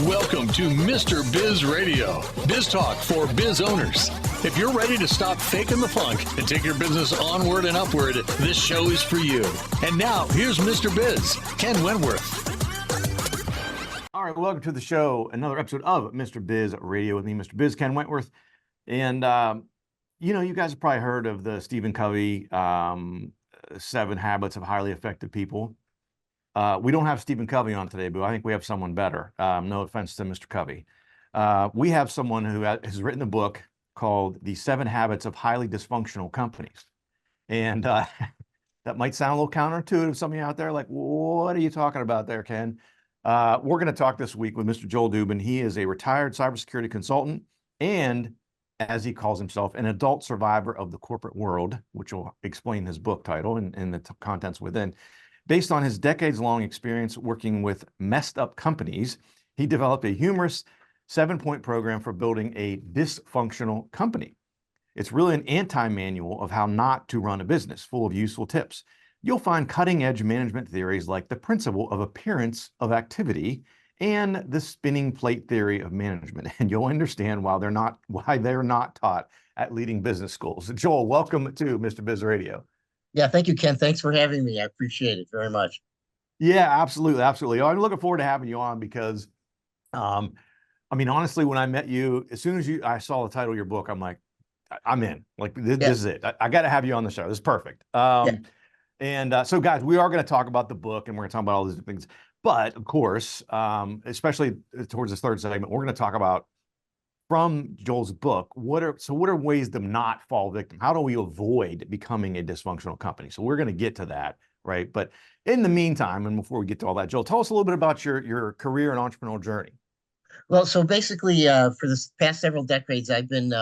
Welcome to Mr. Biz Radio, biz talk for biz owners. If you're ready to stop faking the funk and take your business onward and upward, this show is for you. And now, here's Mr. Biz, Ken Wentworth. All right, welcome to the show. Another episode of Mr. Biz Radio with me, Mr. Biz, Ken Wentworth. And, you guys have probably heard of the Stephen Covey 7 Habits of Highly Effective People. We don't have Stephen Covey on today, but I think we have someone better. No offense to Mr. Covey. We have someone who has written a book called The 7 Habits of Highly Dysfunctional Companies. And that might sound a little counterintuitive to some of you out there, like, what are you talking about there, Ken? We're going to talk this week with Mr. Joel Dubin. He is a retired cybersecurity consultant and, as he calls himself, an adult survivor of the corporate world, which will explain his book title and the contents within. Based on his decades-long experience working with messed up companies, he developed a humorous 7-point program for building a dysfunctional company. It's really an anti-manual of how not to run a business, full of useful tips. You'll find cutting-edge management theories like the principle of appearance of activity and the spinning plate theory of management, and you'll understand why they're not taught at leading business schools. Joel, welcome to Mr. Biz Radio. Yeah, thank you, Ken. Thanks for having me. I appreciate it very much. Yeah, absolutely. Absolutely. I'm looking forward to having you on because, honestly, when I met you, as soon as I saw the title of your book, I'm like, I'm in. Like, this is it. I got to have you on the show. This is perfect. So, guys, we are going to talk about the book and we're going to talk about all these things. But, of course, especially towards this third segment, we're going to talk about, from Joel's book, what are ways to not fall victim? How do we avoid becoming a dysfunctional company? So we're going to get to that, right? But in the meantime, and before we get to all that, Joel, tell us a little bit about your career and entrepreneurial journey. Well, so basically, for the past several decades, I've been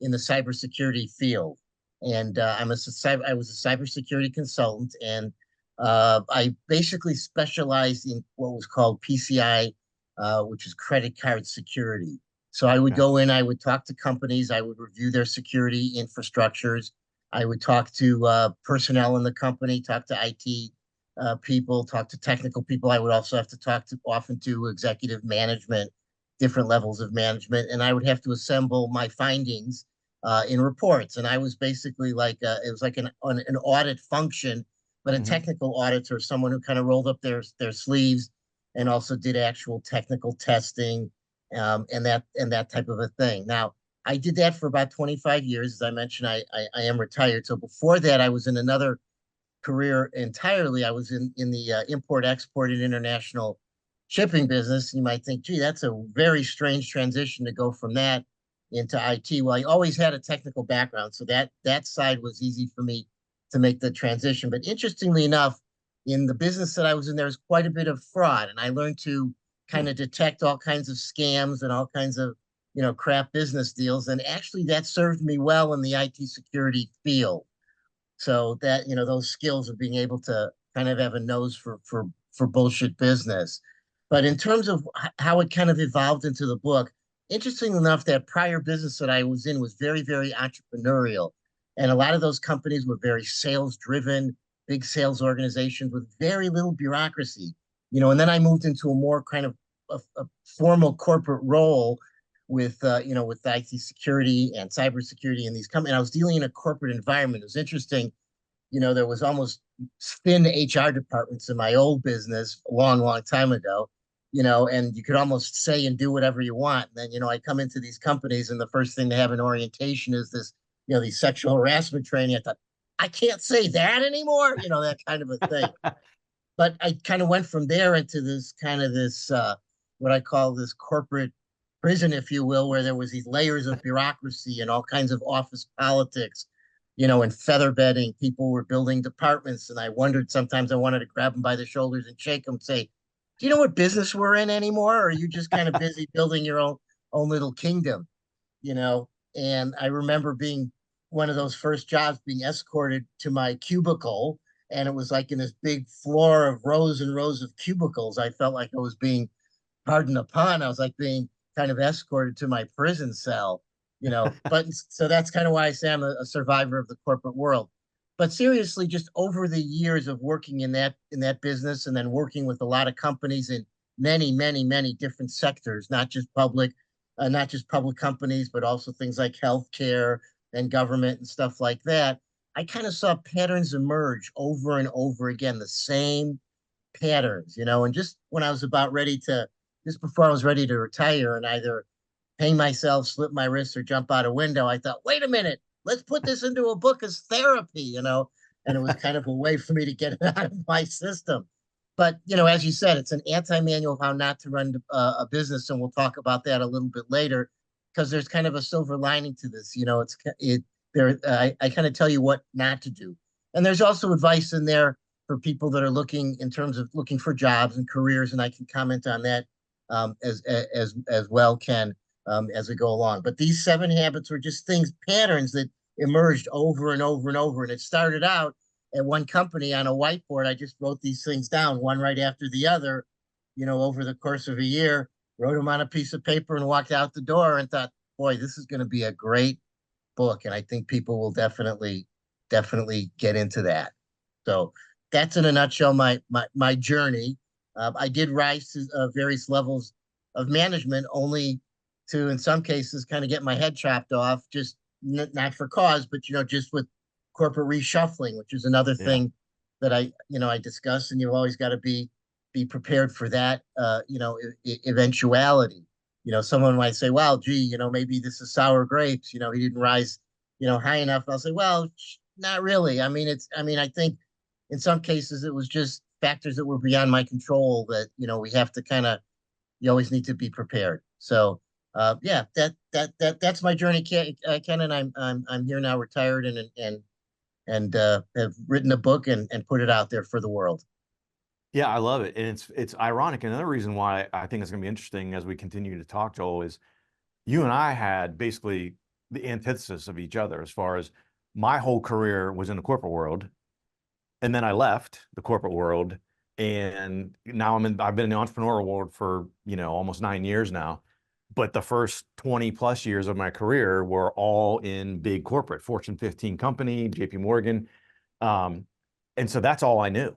in the cybersecurity field, and I was a cybersecurity consultant, and I basically specialized in what was called PCI, which is credit card security. So I would go in, I would talk to companies, I would review their security infrastructures, I would talk to personnel in the company, talk to IT people, talk to technical people. I would also have to often to executive management, different levels of management, and I would have to assemble my findings in reports. And I was basically like, it was like an audit function, but a technical auditor, someone who kind of rolled up their sleeves and also did actual technical testing. And that type of a thing. Now, I did that for about 25 years. As I mentioned, I am retired. So before that, I was in another career entirely. I was in the import, export, and international shipping business. You might think, gee, that's a very strange transition to go from that into IT. Well, I always had a technical background, so that side was easy for me to make the transition. But interestingly enough, in the business that I was in, there was quite a bit of fraud, and I learned to kind of detect all kinds of scams and all kinds of, crap business deals. And actually that served me well in the IT security field. So that, those skills of being able to kind of have a nose for bullshit business. But in terms of how it kind of evolved into the book, interesting enough, that prior business that I was in was very, very entrepreneurial. And a lot of those companies were very sales driven, big sales organizations with very little bureaucracy. And then I moved into a more kind of a formal corporate role with IT security and cybersecurity in these companies. I was dealing in a corporate environment. It was interesting. There was almost thin HR departments in my old business a long, long time ago, and you could almost say and do whatever you want. And then, I come into these companies and the first thing they have in orientation is this, these sexual harassment training. I thought, I can't say that anymore, that kind of a thing. But I kind of went from there into this what I call this corporate prison, if you will, where there was these layers of bureaucracy and all kinds of office politics, and feather bedding. People were building departments, and I wondered sometimes, I wanted to grab them by the shoulders and shake them and say, do you know what business we're in anymore? Or are you just kind of busy building your own little kingdom, And I remember being one of those first jobs, being escorted to my cubicle. And it was like in this big floor of rows and rows of cubicles. I felt like I was being pardoned upon. I was like being kind of escorted to my prison cell, But so that's kind of why I say I'm a survivor of the corporate world. But seriously, just over the years of working in that business and then working with a lot of companies many, many, many different sectors, not just public companies, but also things like healthcare and government and stuff like that. I kind of saw patterns emerge over and over again, the same patterns, and just when I was just before I was ready to retire and either hang myself, slip my wrist, or jump out a window, I thought, wait a minute, let's put this into a book as therapy, and it was kind of a way for me to get it out of my system. But, as you said, it's an anti-manual of how not to run a business, and we'll talk about that a little bit later, because there's kind of a silver lining to this. I kind of tell you what not to do. And there's also advice in there for people that are looking for jobs and careers, and I can comment on that as well, Ken, as we go along. But these 7 habits were just patterns that emerged over and over and over. And it started out at one company on a whiteboard. I just wrote these things down, one right after the other, over the course of a year, wrote them on a piece of paper and walked out the door and thought, boy, this is going to be a great book. And I think people will definitely get into that. So that's in a nutshell my journey. I did rise to various levels of management, only to, in some cases, kind of get my head chopped off, just not for cause, but, just with corporate reshuffling, which is another thing that I discuss, and you've always got to be prepared for that, eventuality. Someone might say, well, gee, maybe this is sour grapes, he didn't rise, high enough. I'll say, well, not really. I think in some cases it was just factors that were beyond my control that, we have to you always need to be prepared. So, that's my journey, Ken, and I'm here now, retired, and have written a book and put it out there for the world. Yeah, I love it. And it's ironic. Another reason why I think it's going to be interesting as we continue to talk, Joel, is you and I had basically the antithesis of each other. As far as my whole career was in the corporate world, and then I left the corporate world, and now I've been in the entrepreneurial world for, almost 9 years now. But the first 20 plus years of my career were all in big corporate, Fortune 15 company, JP Morgan. And so that's all I knew.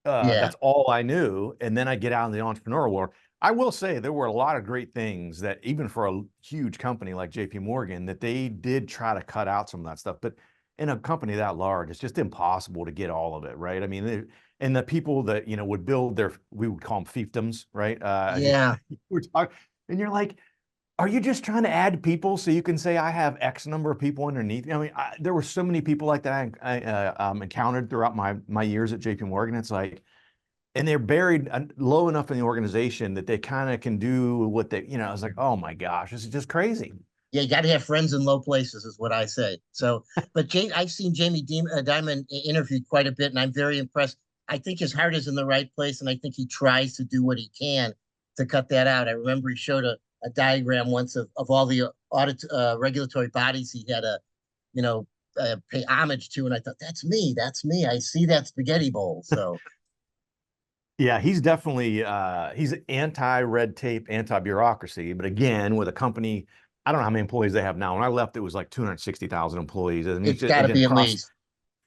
That's all I knew. And then I get out in the entrepreneurial world. I will say there were a lot of great things that, even for a huge company like JP Morgan, that they did try to cut out some of that stuff. But in a company that large, it's just impossible to get all of it, right? I mean, and the people that, would build we would call them fiefdoms, right? We're talking. And you're like, are you just trying to add people so you can say I have X number of people underneath? I mean, there were so many people like that I encountered throughout my years at JP Morgan. It's like, and they're buried low enough in the organization that they kind of can do what they, I was like, oh my gosh, this is just crazy. Yeah, you got to have friends in low places, is what I say. So, but I've seen Jamie Dimon interviewed quite a bit, and I'm very impressed. I think his heart is in the right place, and I think he tries to do what he can to cut that out. I remember he showed a diagram once of all the audit regulatory bodies he had to, pay homage to, and I thought, that's me. I see that spaghetti bowl. So, yeah, he's definitely he's anti-red tape, anti-bureaucracy. But again, with a company, I don't know how many employees they have now. When I left, it was like 260,000 employees. And it's got to be at least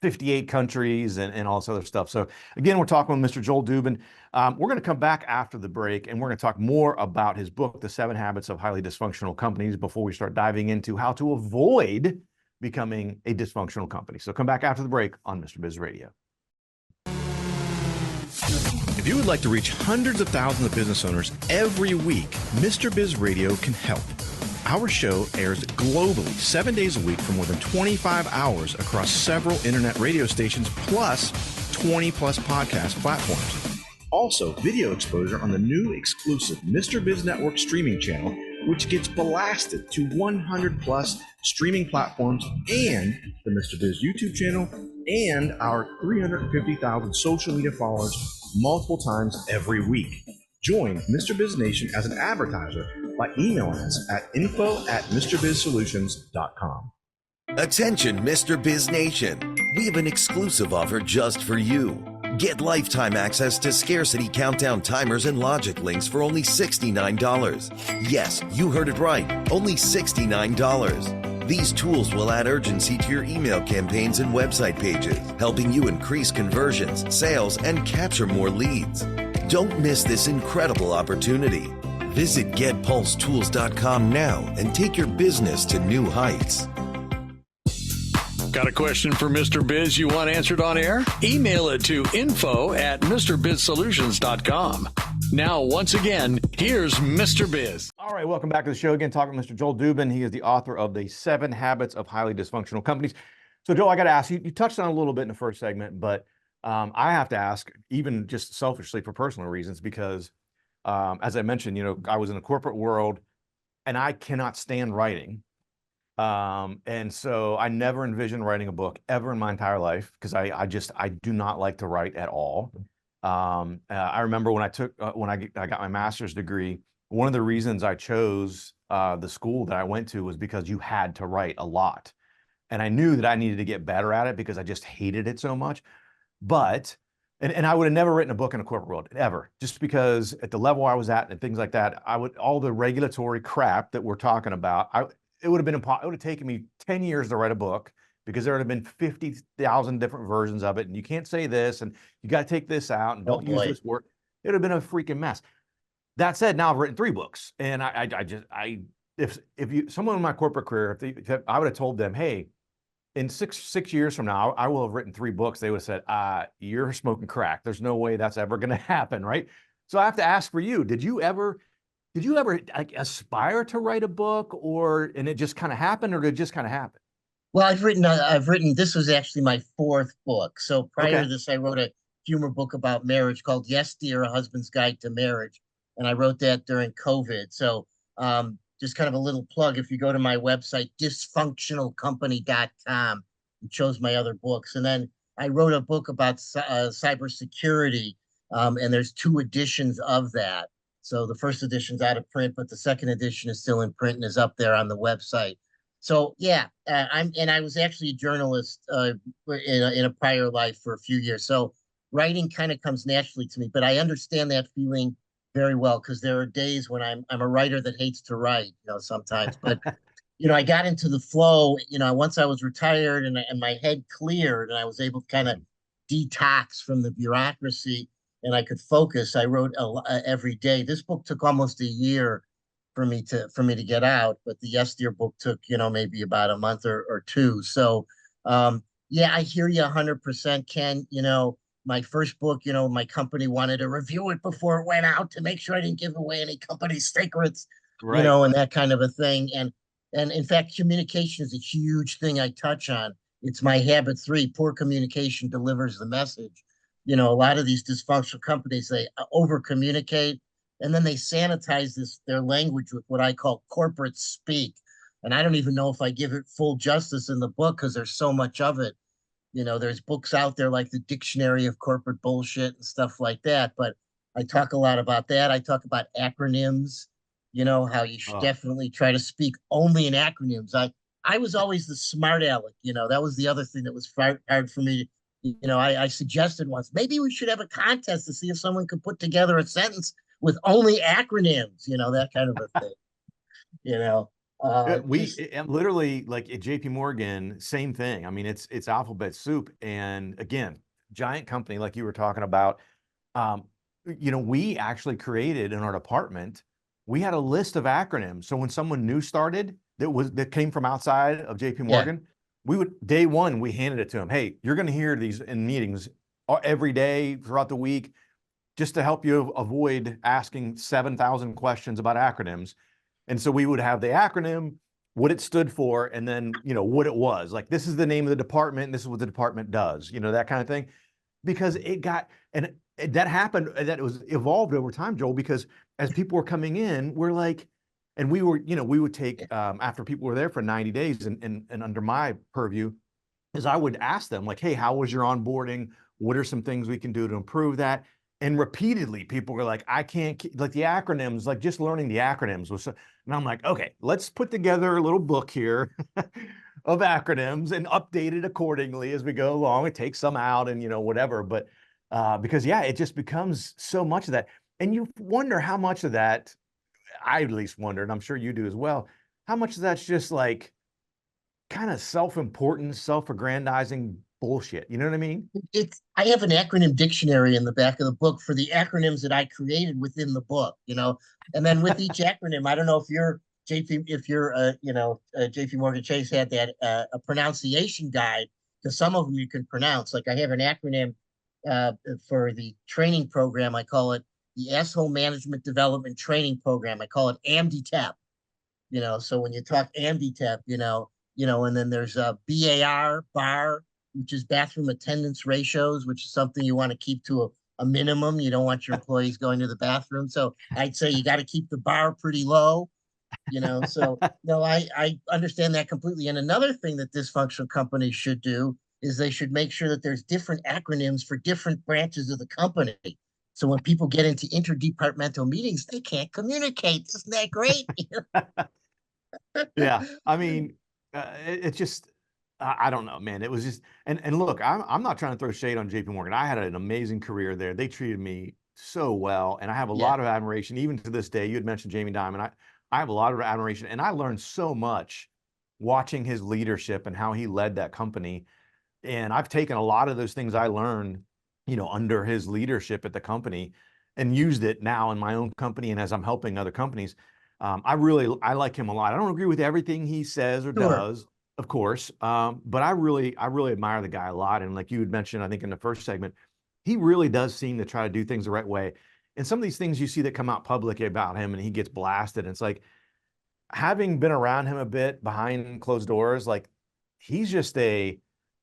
58 countries and all this other stuff. So again, we're talking with Mr. Joel Dubin. We're going to come back after the break, and we're going to talk more about his book, The 7 Habits of Highly Dysfunctional Companies, before we start diving into how to avoid becoming a dysfunctional company. So come back after the break on Mr. Biz Radio. If you would like to reach hundreds of thousands of business owners every week, Mr. Biz Radio can help. Our show airs globally 7 days a week for more than 25 hours across several internet radio stations, plus 20 plus podcast platforms. Also, video exposure on the new exclusive Mr. Biz Network streaming channel, which gets blasted to 100 plus streaming platforms, and the Mr. Biz YouTube channel, and our 350,000 social media followers multiple times every week. Join Mr. Biz Nation as an advertiser by emailing us at info@MrBizSolutions.com. Attention, Mr. Biz Nation. We have an exclusive offer just for you. Get lifetime access to scarcity countdown timers and logic links for only $69. Yes, you heard it right. Only $69. These tools will add urgency to your email campaigns and website pages, helping you increase conversions, sales, and capture more leads. Don't miss this incredible opportunity. Visit getpulsetools.com now and take your business to new heights. Got a question for Mr. Biz you want answered on air? Email it to info@mrbizsolutions.com. Now, once again, here's Mr. Biz. All right, welcome back to the show again, talking with Mr. Joel Dubin. He is the author of the 7 Habits of Highly Dysfunctional Companies. So, Joel, I got to ask you, you touched on it a little bit in the first segment, but I have to ask, even just selfishly for personal reasons, because as I mentioned, you know, I was in the corporate world and I cannot stand writing. And so I never envisioned writing a book ever in my entire life because I do not like to write at all. I remember when I got my master's degree, one of the reasons I chose the school that I went to was because you had to write a lot. And I knew that I needed to get better at it because I just hated it so much. But, and I would have never written a book in a corporate world, ever, just because at the level I was at and things like that, all the regulatory crap that we're talking about, it would have taken me 10 years to write a book because there would have been 50,000 different versions of it. And you can't say this, and you got to take this out, and don't use this word. It would have been a freaking mess. That said, now I've written 3 books, and if someone in my corporate career, if I would have told them, hey, in six years from now, I will have written 3 books, they would have said, you're smoking crack. There's no way that's ever going to happen, right? So I have to ask for you, did you ever like aspire to write a book, and it just kind of happened, or did it just kind of happen? Well, I've written, this was actually my 4th book. So prior to this, I wrote a humor book about marriage called Yes, Dear, A Husband's Guide to Marriage. And I wrote that during COVID. So just kind of a little plug, if you go to my website, dysfunctionalcompany.com, it shows my other books. And then I wrote a book about cybersecurity, and there's 2 editions of that. So the first edition's out of print, but the second edition is still in print and is up there on the website. So yeah, I was actually a journalist in a prior life for a few years. So writing kind of comes naturally to me, but I understand that feeling very well, because there are days when I'm a writer that hates to write, you know, sometimes. But you know, I got into the flow, you know, once I was retired and my head cleared and I was able to kind of detox from the bureaucracy and I could focus. I wrote every day. This book took almost a year for me to get out, but the Yes Dear book took, you know, maybe about a month or 2. So yeah, I hear you 100%, Ken. You know, my first book, you know, my company wanted to review it before it went out to make sure I didn't give away any company secrets, right, you know, and that kind of a thing. And in fact, communication is a huge thing I touch on. It's my habit 3. Poor communication delivers the message. You know, a lot of these dysfunctional companies, they over communicate, and then they sanitize their language with what I call corporate speak. And I don't even know if I give it full justice in the book because there's so much of it. You know, there's books out there like the Dictionary of Corporate Bullshit and stuff like that. But I talk a lot about that. I talk about acronyms, you know, how you should definitely try to speak only in acronyms. I was always the smart aleck, you know, that was the other thing that was hard for me. You know, I suggested once, maybe we should have a contest to see if someone could put together a sentence with only acronyms, you know, that kind of a thing, you know. Literally, like at JP Morgan, same thing. I mean, it's alphabet soup. And again, giant company, like you were talking about, you know, we actually created in our department, we had a list of acronyms. So when someone new started that came from outside of JP Morgan, we would, day one, we handed it to them. Hey, you're going to hear these in meetings every day throughout the week, just to help you avoid asking 7,000 questions about acronyms. And so we would have the acronym, what it stood for, and then, you know, what it was. Like, this is the name of the department, and this is what the department does, you know, that kind of thing. Because it got, and that happened, that it was evolved over time, Joel, because as people were coming in, we're like, and we were, you know, we would take, after people were there for 90 days and under my purview, is I would ask them like, hey, how was your onboarding? What are some things we can do to improve that? And repeatedly, people were like, I can't, like the acronyms, like just learning the acronyms was, and I'm like, okay, let's put together a little book here of acronyms and update it accordingly as we go along. It takes some out and, you know, whatever. But because, yeah, it just becomes so much of that. And you wonder how much of that, I at least wonder, and I'm sure you do as well, how much of that's just like kind of self-important, self-aggrandizing bullshit. You know what I mean? I have an acronym dictionary in the back of the book for the acronyms that I created within the book, and then with each acronym, I don't know if you're JP Morgan Chase had that a pronunciation guide, because some of them you can pronounce. Like I have an acronym for the training program. I call it the Asshole Management Development Training Program. I call it AMDTAP. So when you talk AMDTAP, and then there's BAR, which is bathroom attendance ratios, which is something you want to keep to a minimum. You don't want your employees going to the bathroom. So I'd say you got to keep the bar pretty low, so no, I understand that completely. And another thing that dysfunctional companies should do is they should make sure that there's different acronyms for different branches of the company. So when people get into interdepartmental meetings, they can't communicate. Isn't that great? Yeah. I mean, it's just, I don't know, man. It was just, and look, I'm not trying to throw shade on JP Morgan. I had an amazing career there. They treated me so well, and I have a lot of admiration, even to this day. You had mentioned Jamie Dimon. I have a lot of admiration, and I learned so much watching his leadership and how he led that company. And I've taken a lot of those things I learned, under his leadership at the company, and used it now in my own company. And as I'm helping other companies, I like him a lot. I don't agree with everything he says or does, of course, but I really admire the guy a lot. And like you had mentioned, I think in the first segment, he really does seem to try to do things the right way. And some of these things you see that come out public about him, and he gets blasted. And it's like, having been around him a bit behind closed doors, like he's just a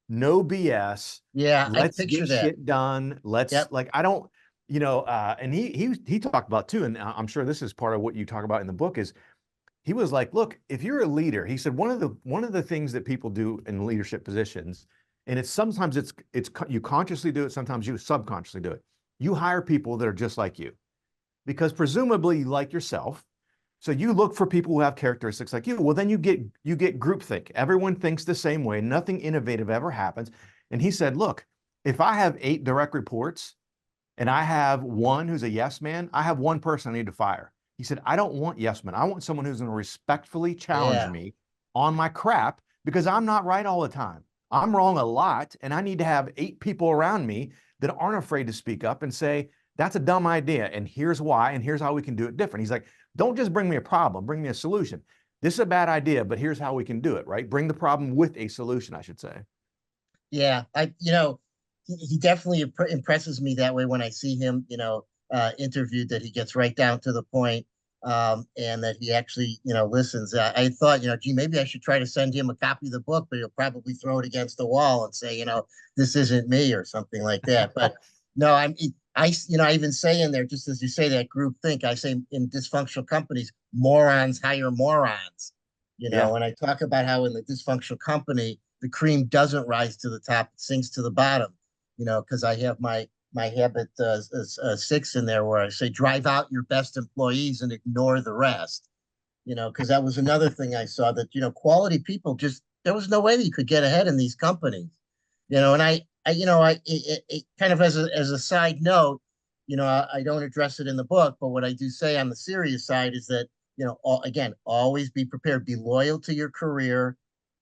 no BS. Yeah, let's get shit done. Like, I don't, and he talked about too, and I'm sure this is part of what you talk about in the book, is he was like, look, if you're a leader, he said, one of the things that people do in leadership positions, and sometimes it's you consciously do it, sometimes you subconsciously do it. You hire people that are just like you, because presumably you like yourself. So you look for people who have characteristics like you. Well, then you get groupthink. Everyone thinks the same way. Nothing innovative ever happens. And he said, look, if I have 8 direct reports and I have one who's a yes man, I have one person I need to fire. He said, I don't want yes men. I want someone who's going to respectfully challenge me on my crap, because I'm not right all the time. I'm wrong a lot. And I need to have 8 people around me that aren't afraid to speak up and say, that's a dumb idea, and here's why, and here's how we can do it different. He's like, don't just bring me a problem, bring me a solution. This is a bad idea, but here's how we can do it, right? Bring the problem with a solution, I should say. Yeah, he definitely impresses me that way when I see him, interviewed, that he gets right down to the point, and that he actually, listens. I thought, gee, maybe I should try to send him a copy of the book, but he'll probably throw it against the wall and say, this isn't me, or something like that. But no, I even say in there, just as you say that group think, I say in dysfunctional companies, morons hire morons, and I talk about how in the dysfunctional company, the cream doesn't rise to the top, it sinks to the bottom, because I have my habit 6 in there, where I say, drive out your best employees and ignore the rest, because that was another thing I saw, that, quality people, just, there was no way that you could get ahead in these companies, and I kind of as a side note, I don't address it in the book, but what I do say on the serious side is that, again, always be prepared, be loyal to your career.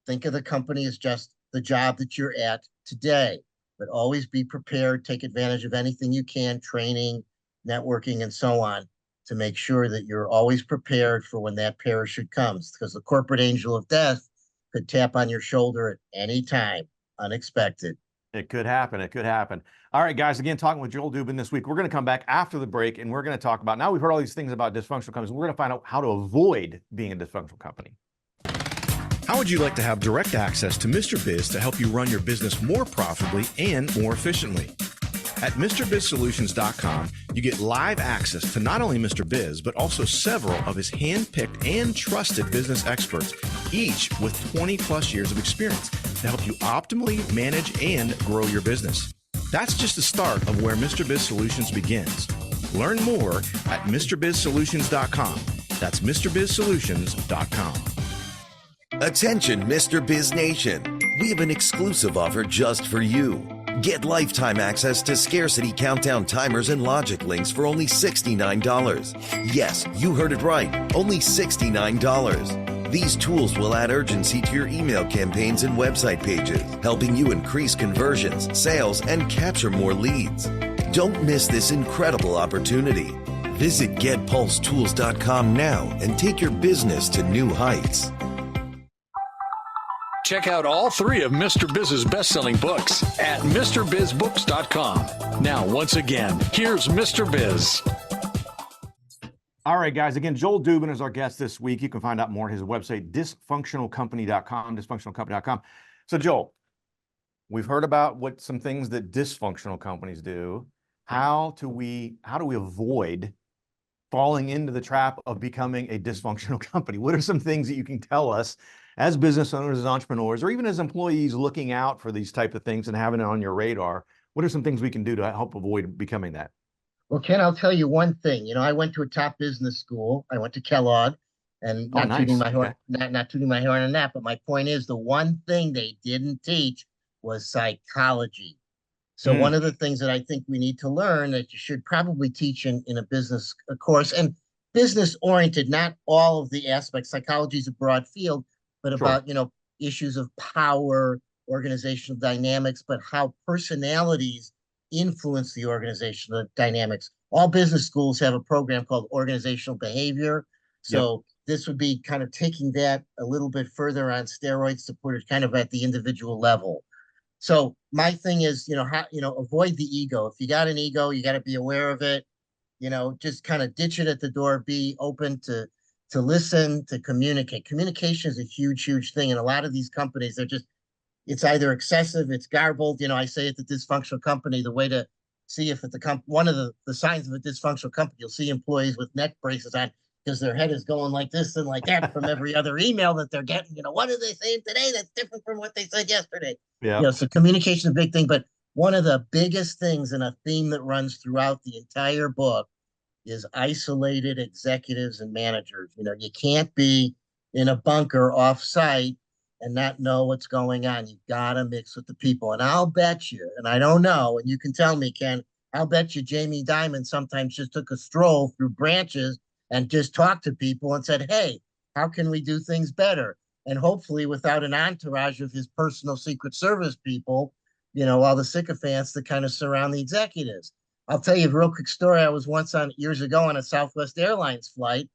Think of the company as just the job that you're at today, but always be prepared, take advantage of anything you can, training, networking, and so on, to make sure that you're always prepared for when that parachute comes, because the corporate angel of death could tap on your shoulder at any time, unexpected. It could happen. It could happen. All right, guys, again, talking with Joel Dubin this week. We're going to come back after the break, and we're going to talk about, now we've heard all these things about dysfunctional companies. We're going to find out how to avoid being a dysfunctional company. How would you like to have direct access to Mr. Biz to help you run your business more profitably and more efficiently? At MrBizSolutions.com, you get live access to not only Mr. Biz, but also several of his hand-picked and trusted business experts, each with 20 plus years of experience to help you optimally manage and grow your business. That's just the start of where Mr. Biz Solutions begins. Learn more at MrBizSolutions.com. That's MrBizSolutions.com. Attention, Mr. Biz Nation. We have an exclusive offer just for you. Get lifetime access to scarcity countdown timers and logic links for only $69. Yes, you heard it right. Only $69. These tools will add urgency to your email campaigns and website pages, helping you increase conversions, sales, and capture more leads. Don't miss this incredible opportunity. Visit getpulsetools.com now and take your business to new heights. Check out all 3 of Mr. Biz's best-selling books at MrBizBooks.com. Now, once again, here's Mr. Biz. All right, guys. Again, Joel Dubin is our guest this week. You can find out more at his website, dysfunctionalcompany.com, dysfunctionalcompany.com. So, Joel, we've heard about what some things that dysfunctional companies do. How do we avoid falling into the trap of becoming a dysfunctional company? What are some things that you can tell us as business owners, as entrepreneurs, or even as employees looking out for these type of things and having it on your radar? What are some things we can do to help avoid becoming that? Well, Ken, I'll tell you one thing. I went to a top business school. I went to Kellogg, and not tooting my horn, not tooting my horn on that. But my point is, the one thing they didn't teach was psychology. So one of the things that I think we need to learn that you should probably teach in a business course, and business oriented, not all of the aspects. Psychology is a broad field, but about, issues of power, organizational dynamics, but how personalities influence the organizational dynamics. All business schools have a program called organizational behavior. So this would be kind of taking that a little bit further on steroids to put it kind of at the individual level. So my thing is, avoid the ego. If you got an ego, you got to be aware of it. Just kind of ditch it at the door. Be open to listen, to communicate. Communication is a huge, huge thing. And a lot of these companies, it's either excessive, it's garbled. I say at the dysfunctional company, the way to see if it's one of the signs of a dysfunctional company, you'll see employees with neck braces on because their head is going like this and like that from every other email that they're getting. What are they saying today that's different from what they said yesterday? Yeah. So communication is a big thing. But one of the biggest things and a theme that runs throughout the entire book is isolated executives and managers. You can't be in a bunker off-site and not know what's going on. You've got to mix with the people. And I'll bet you, and I don't know, and you can tell me, Ken, I'll bet you Jamie Dimon sometimes just took a stroll through branches and just talked to people and said, hey, how can we do things better? And hopefully without an entourage of his personal Secret Service people, all the sycophants that kind of surround the executives. I'll tell you a real quick story. I was once years ago on a Southwest Airlines flight,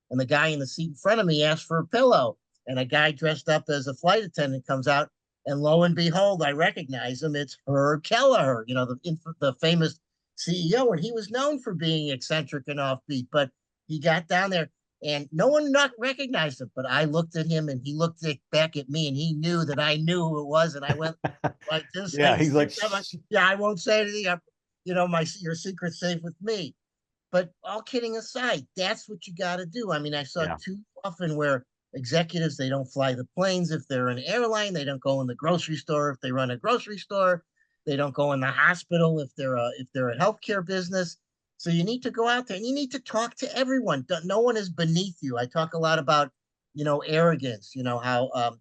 and the guy in the seat in front of me asked for a pillow. And a guy dressed up as a flight attendant comes out, and lo and behold, I recognize him. It's Herb Kelleher, the famous CEO, and he was known for being eccentric and offbeat. But he got down there, and no one not recognized him. But I looked at him, and he looked back at me, and he knew that I knew who it was. And I went like this. Yeah, he's like, yeah, I won't say anything. Your secret's safe with me. But all kidding aside, that's what you got to do. I mean, I saw too often where executives, they don't fly the planes. If they're an airline, they don't go in the grocery store. If they run a grocery store, they don't go in the hospital. If they're a healthcare business. So you need to go out there and you need to talk to everyone. No one is beneath you. I talk a lot about, arrogance, how,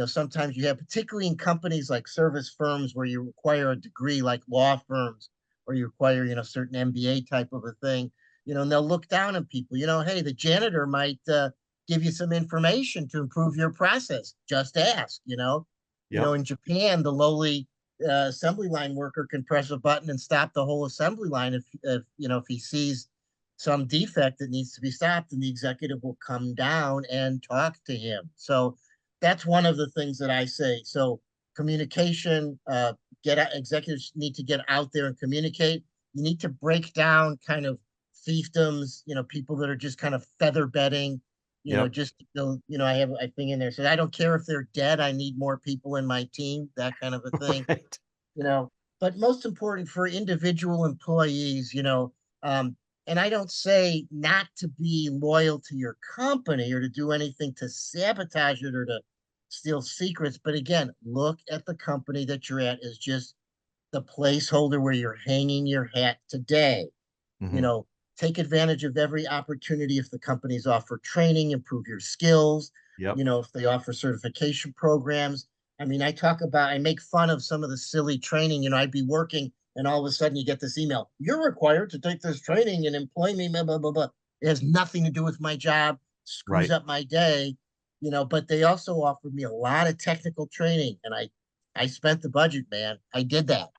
sometimes you have, particularly in companies like service firms where you require a degree like law firms, or you require, certain MBA type of a thing, and they'll look down on people, hey, the janitor might, give you some information to improve your process. Just ask, in Japan, the lowly assembly line worker can press a button and stop the whole assembly line if he sees some defect that needs to be stopped, and the executive will come down and talk to him. So that's one of the things that I say. So communication, executives need to get out there and communicate. You need to break down kind of fiefdoms, people that are just kind of feather bedding. I have a thing in there. So I don't care if they're dead. I need more people in my team, that kind of a thing, right. But most important for individual employees, and I don't say not to be loyal to your company or to do anything to sabotage it or to steal secrets. But again, look at the company that you're at as just the placeholder where you're hanging your hat today. Take advantage of every opportunity. If the companies offer training, improve your skills, if they offer certification programs. I mean, I make fun of some of the silly training. I'd be working and all of a sudden you get this email, you're required to take this training and employ me, blah, blah, blah, blah. It has nothing to do with my job, screws up my day. but they also offered me a lot of technical training, and I spent the budget, man. I did that.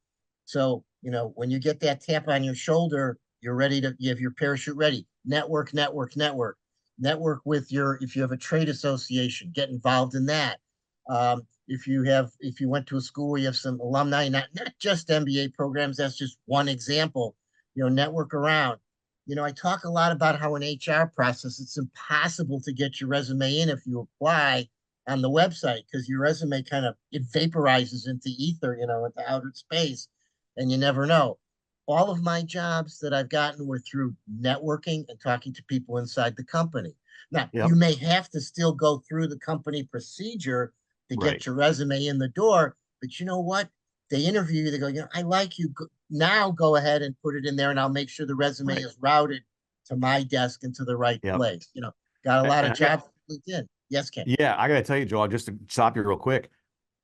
So, when you get that tap on your shoulder, you have your parachute ready. Network with if you have a trade association, get involved in that. If you went to a school where you have some alumni, not just MBA programs, that's just one example, network around. I talk a lot about how in HR process, it's impossible to get your resume in if you apply on the website, because your resume it vaporizes into ether, into outer space, and you never know. All of my jobs that I've gotten were through networking and talking to people inside the company. Now, you may have to still go through the company procedure to get your resume in the door, but you know what? They interview you, they go, I like you. Now go ahead and put it in there, and I'll make sure the resume is routed to my desk and to the right place. Got a lot of jobs LinkedIn. Yes, Ken. Yeah, I got to tell you, Joel, just to stop you real quick.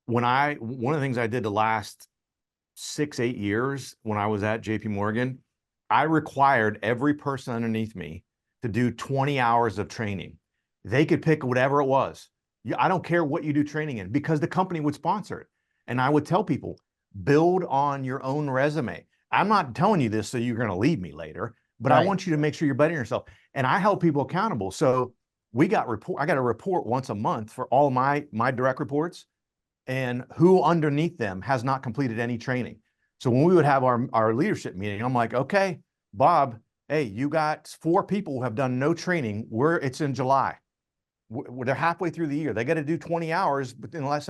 One of the things I did the last 6-8 years when I was at JP Morgan, I required every person underneath me to do 20 hours of training. They could pick whatever it was. I don't care what you do training in, because the company would sponsor it. And I would tell people, build on your own resume. I'm not telling you this so you're going to leave me later, but I want you to make sure you're bettering yourself. And I held people accountable. So I got a report once a month for all my direct reports, and who underneath them has not completed any training. So when we would have our leadership meeting, I'm like, okay, Bob, hey, you got 4 people who have done no training. It's in July. They're halfway through the year. They got to do 20 hours within the last.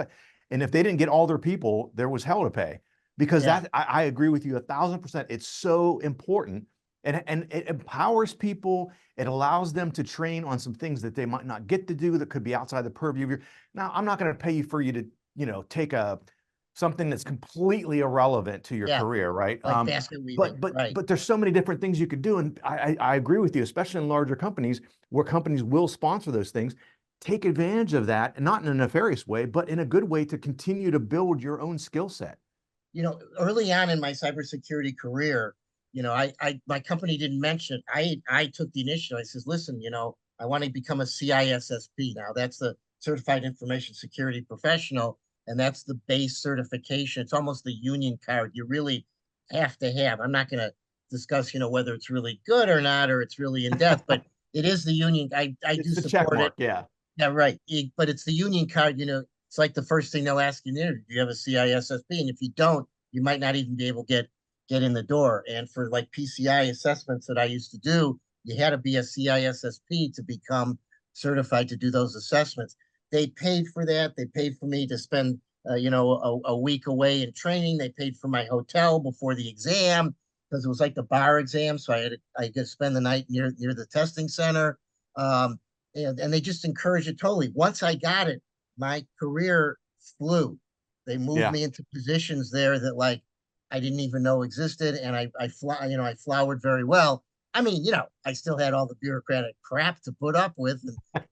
And if they didn't get all their people, there was hell to pay, because I agree with you 1,000%. It's so important, and it empowers people. It allows them to train on some things that they might not get to do that could be outside the purview of your. Now, I'm not going to pay you for you to, take something that's completely irrelevant to your career, right? Like basket weaving, but there's so many different things you could do, and I agree with you, especially in larger companies where companies will sponsor those things. Take advantage of that, and not in a nefarious way, but in a good way to continue to build your own skill set. Early on in my cybersecurity career, my company didn't mention it. I took the initiative. I says, listen, I want to become a CISSP. Now that's the Certified Information Security Professional, and that's the base certification. It's almost the union card you really have to have. I'm not going to discuss, whether it's really good or not, or it's really in depth, but it is the union. I do support it. Yeah. Yeah, right. But it's the union card, it's like the first thing they'll ask you in the interview. Do you have a CISSP? And if you don't, you might not even be able to get in the door. And for like PCI assessments that I used to do, you had to be a CISSP to become certified to do those assessments. They paid for that. They paid for me to spend, a week away in training. They paid for my hotel before the exam, because it was like the bar exam. So I had to spend the night near the testing center. And they just encourage it totally. Once I got it, my career flew. They moved me into positions there that I didn't even know existed, and I flowered very well. I mean, I still had all the bureaucratic crap to put up with,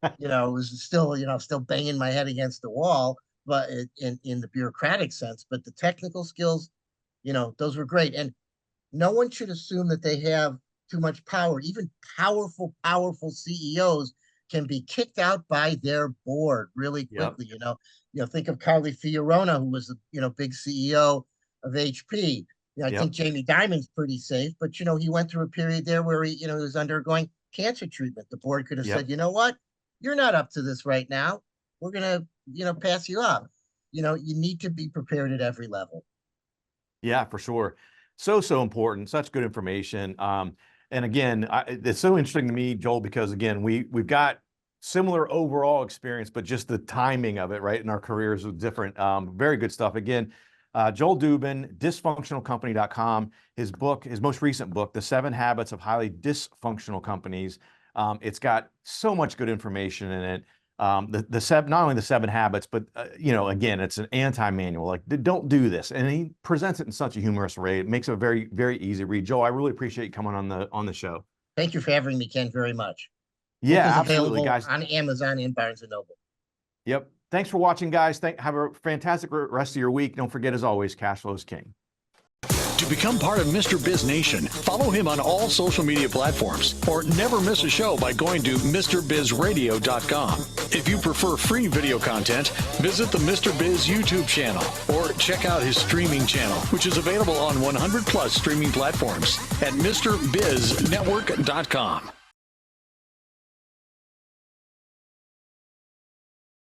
and it was still still banging my head against the wall, but in the bureaucratic sense. But the technical skills, those were great. And no one should assume that they have too much power. Even powerful CEOs can be kicked out by their board really quickly. Think of Carly Fiorina, who was the big CEO of HP. I think Jamie Dimon's pretty safe, but he went through a period there where he was undergoing cancer treatment. The board could have said, you know what, you're not up to this right now. We're gonna pass you up. You need to be prepared at every level. Yeah, for sure. So important. Such good information. And again, it's so interesting to me, Joel, because again, we've got similar overall experience, but just the timing of it, right, in our careers was different. Very good stuff. Again, Joel Dubin, dysfunctionalcompany.com. His most recent book, The 7 Habits of Highly Dysfunctional Companies. It's got so much good information in it. Not only the 7 habits, but again, it's an anti-manual. Like, don't do this, and he presents it in such a humorous way. It makes it a very, very easy read. Joel, I really appreciate you coming on the show. Thank you for having me, Ken, very much. Yeah, absolutely, guys. On Amazon and Barnes & Noble. Yep. Thanks for watching, guys. Have a fantastic rest of your week. Don't forget, as always, cash flow is king. To become part of Mr. Biz Nation, follow him on all social media platforms or never miss a show by going to MrBizRadio.com. If you prefer free video content, visit the Mr. Biz YouTube channel or check out his streaming channel, which is available on 100 plus streaming platforms at MrBizNetwork.com.